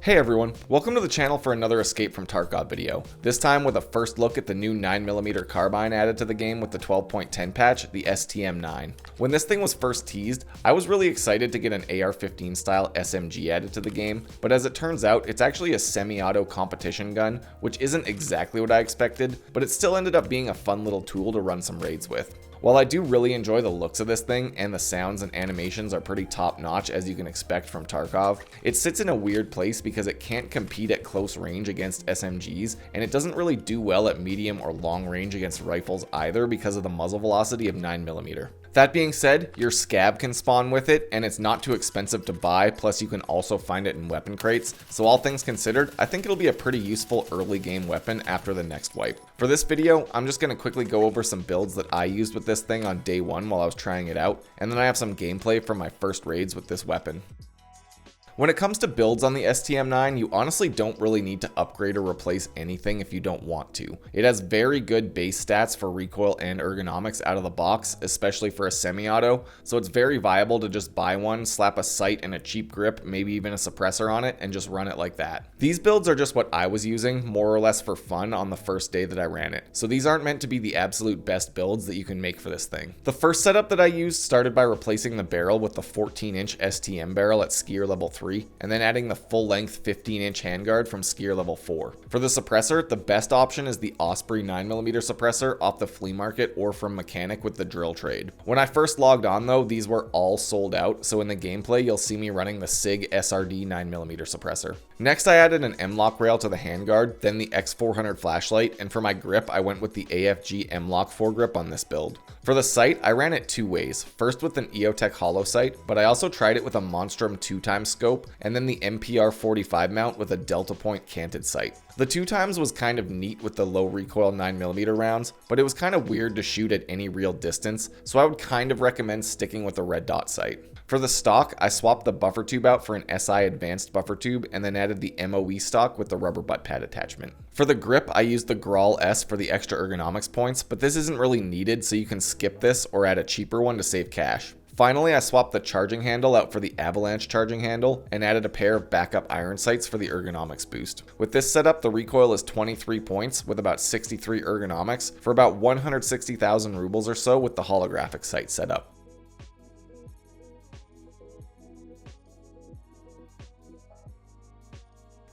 Hey everyone, welcome to the channel for another Escape from Tarkov video, this time with a first look at the new 9mm carbine added to the game with the 12.10 patch, the STM-9. When this thing was first teased, I was really excited to get an AR-15 style SMG added to the game, but as it turns out, it's actually a semi-auto competition gun, which isn't exactly what I expected, but it still ended up being a fun little tool to run some raids with. While I do really enjoy the looks of this thing, and the sounds and animations are pretty top notch as you can expect from Tarkov, it sits in a weird place because it can't compete at close range against SMGs, and it doesn't really do well at medium or long range against rifles either because of the muzzle velocity of 9mm. That being said, your scab can spawn with it, and it's not too expensive to buy, plus you can also find it in weapon crates, so all things considered, I think it'll be a pretty useful early game weapon after the next wipe. For this video, I'm just going to quickly go over some builds that I used with this thing on day one while I was trying it out, and then I have some gameplay from my first raids with this weapon. When it comes to builds on the STM-9, you honestly don't really need to upgrade or replace anything if you don't want to. It has very good base stats for recoil and ergonomics out of the box, especially for a semi-auto, so it's very viable to just buy one, slap a sight and a cheap grip, maybe even a suppressor on it, and just run it like that. These builds are just what I was using, more or less for fun on the first day that I ran it, so these aren't meant to be the absolute best builds that you can make for this thing. The first setup that I used started by replacing the barrel with the 14-inch STM barrel at skier level 3, and then adding the full-length 15-inch handguard from skier level 4. For the suppressor, the best option is the Osprey 9mm suppressor off the flea market or from Mechanic with the drill trade. When I first logged on though, these were all sold out, so in the gameplay you'll see me running the SIG SRD 9mm suppressor. Next I added an M-LOK rail to the handguard, then the X400 flashlight, and for my grip I went with the AFG M-LOK foregrip on this build. For the sight, I ran it two ways, first with an EOTech hollow sight, but I also tried it with a Monstrum 2x scope, and then the MPR 45 mount with a Delta Point canted sight. The 2x was kind of neat with the low recoil 9mm rounds, but it was kind of weird to shoot at any real distance, so I would kind of recommend sticking with the red dot sight. For the stock, I swapped the buffer tube out for an SI advanced buffer tube and then added the MOE stock with the rubber butt pad attachment. For the grip, I used the Grawl S for the extra ergonomics points, but this isn't really needed, so you can skip this or add a cheaper one to save cash. Finally, I swapped the charging handle out for the avalanche charging handle and added a pair of backup iron sights for the ergonomics boost. With this setup, the recoil is 23 points with about 63 ergonomics for about 160,000 rubles or so with the holographic sight setup.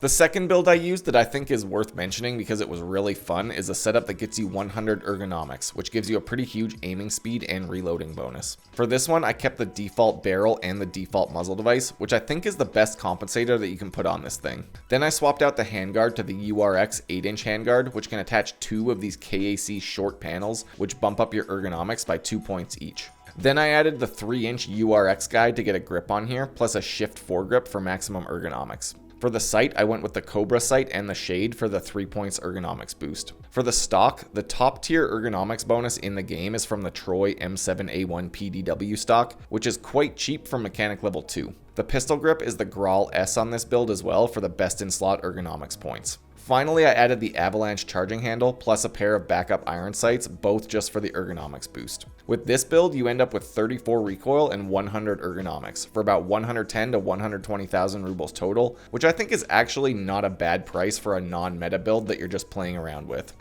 The second build I used that I think is worth mentioning because it was really fun is a setup that gets you 100 ergonomics, which gives you a pretty huge aiming speed and reloading bonus. For this one, I kept the default barrel and the default muzzle device, which I think is the best compensator that you can put on this thing. Then I swapped out the handguard to the URX 8-inch handguard, which can attach two of these KAC short panels, which bump up your ergonomics by 2 points each. Then I added the 3-inch URX guide to get a grip on here, plus a shift foregrip for maximum ergonomics. For the sight, I went with the Cobra sight and the shade for the 3 points ergonomics boost. For the stock, the top tier ergonomics bonus in the game is from the Troy M7A1 PDW stock, which is quite cheap from Mechanic level 2. The pistol grip is the Grawl S on this build as well for the best in slot ergonomics points. Finally, I added the avalanche charging handle plus a pair of backup iron sights, both just for the ergonomics boost. With this build, you end up with 34 recoil and 100 ergonomics for about 110 to 120,000 rubles total, which I think is actually not a bad price for a non-meta build that you're just playing around with.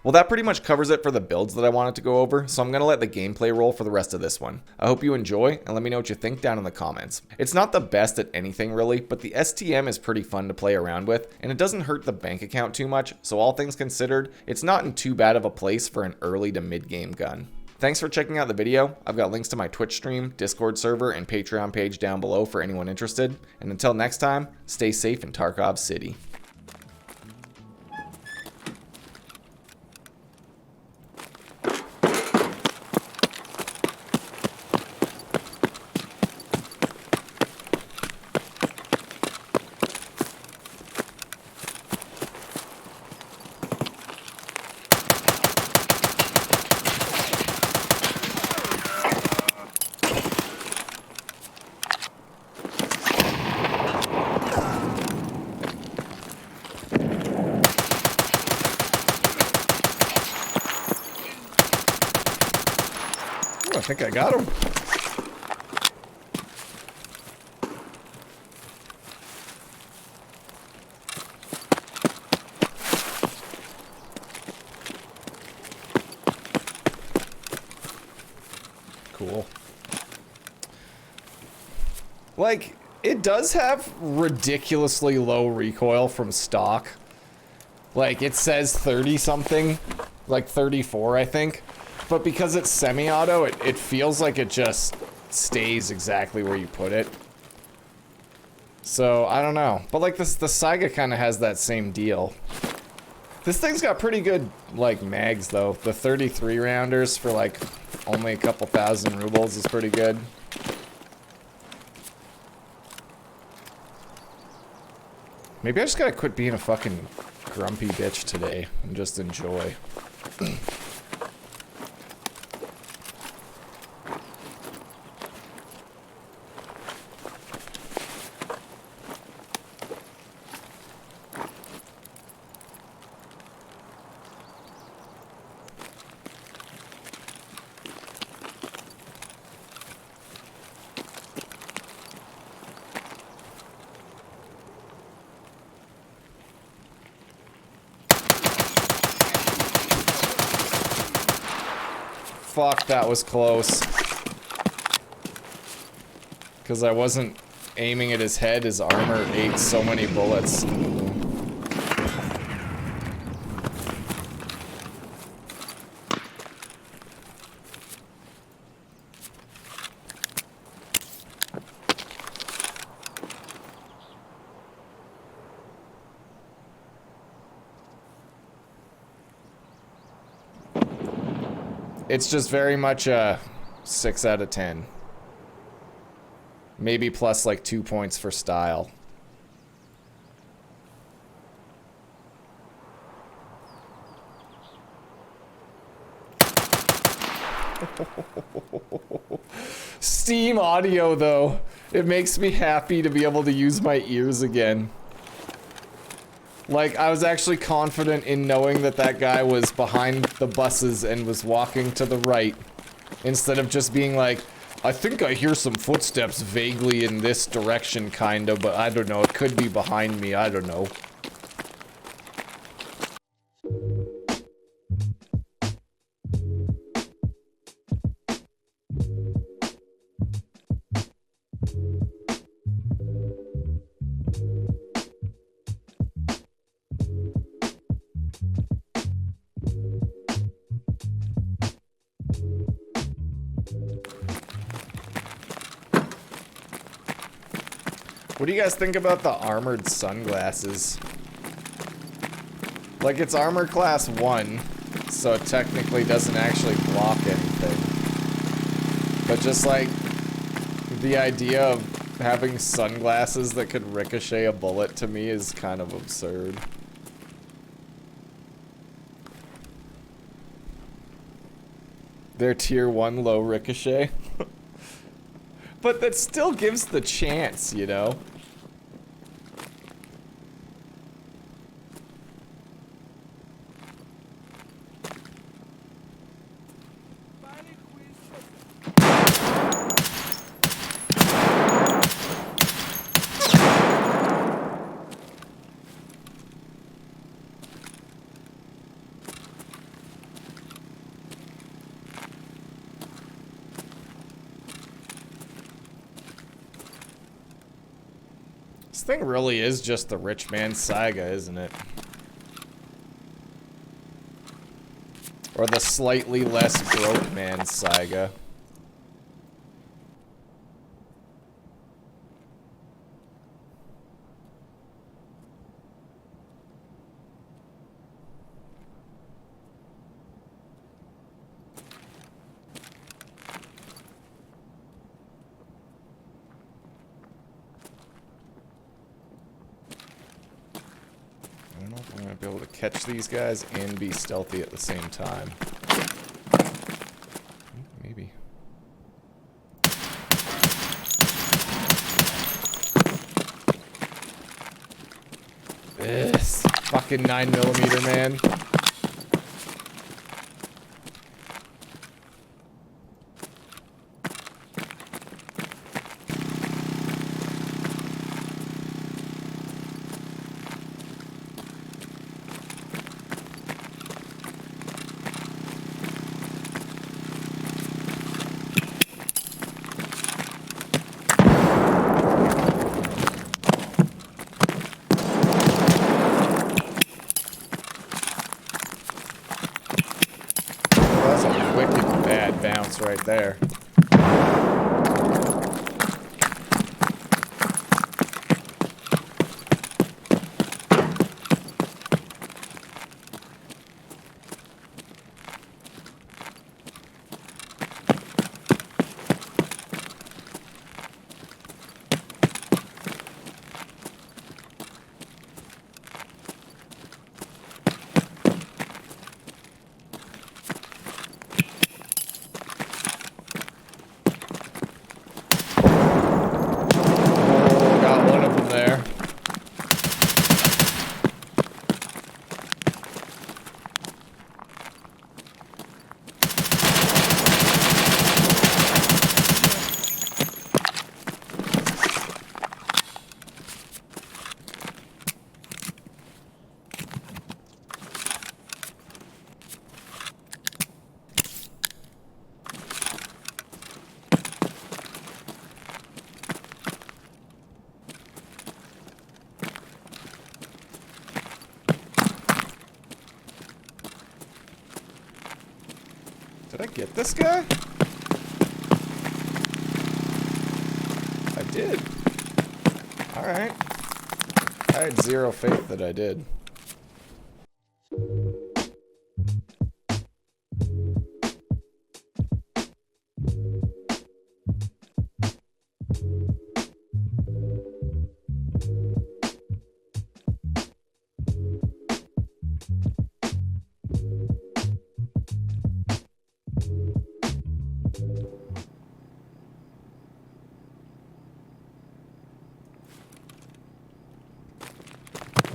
Well, that pretty much covers it for the builds that I wanted to go over, so I'm going to let the gameplay roll for the rest of this one. I hope you enjoy, and let me know what you think down in the comments. It's not the best at anything really, but the STM is pretty fun to play around with, and it doesn't hurt the bank account too much, so all things considered, it's not in too bad of a place for an early to mid-game gun. Thanks for checking out the video. I've got links to my Twitch stream, Discord server, and Patreon page down below for anyone interested, and until next time, stay safe in Tarkov City. Ooh, I think I got him. Cool. Like, it does have ridiculously low recoil from stock. Like, it says 30 something, like 34, I think. But because it's semi-auto, it feels like it just stays exactly where you put it. So, I don't know. But like, the Saiga kind of has that same deal. This thing's got pretty good, like, mags, though. The 33 rounders for, like, only a couple thousand rubles is pretty good. Maybe I just gotta quit being a fucking grumpy bitch today and just enjoy. Fuck, that was close. Because I wasn't aiming at his head, his armor ate so many bullets. It's just very much a 6 out of 10. Maybe plus like 2 points for style. Steam audio though. It makes me happy to be able to use my ears again. Like, I was actually confident in knowing that that guy was behind the buses and was walking to the right. Instead of just being like, I think I hear some footsteps vaguely in this direction, kinda, but I don't know, it could be behind me, I don't know. What do you guys think about the armored sunglasses? Like, it's armor class 1, so it technically doesn't actually block anything. But just like, the idea of having sunglasses that could ricochet a bullet to me is kind of absurd. They're tier 1 low ricochet. But that still gives the chance, you know? This thing really is just the rich man's Saiga, isn't it? Or the slightly less broke man's Saiga. Be able to catch these guys and be stealthy at the same time. Maybe. This fucking 9mm, man. It's right there. Did I get this guy? I did. Alright. I had zero faith that I did.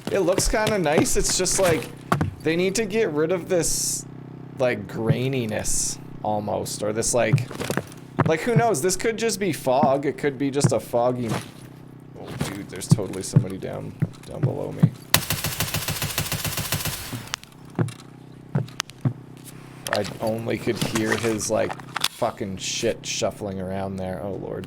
It looks kind of nice. It's just like they need to get rid of this like graininess almost, or this like who knows? This could just be fog. It could be just a foggy. Oh, dude, there's totally somebody down below me. I only could hear his like fucking shit shuffling around there. Oh lord.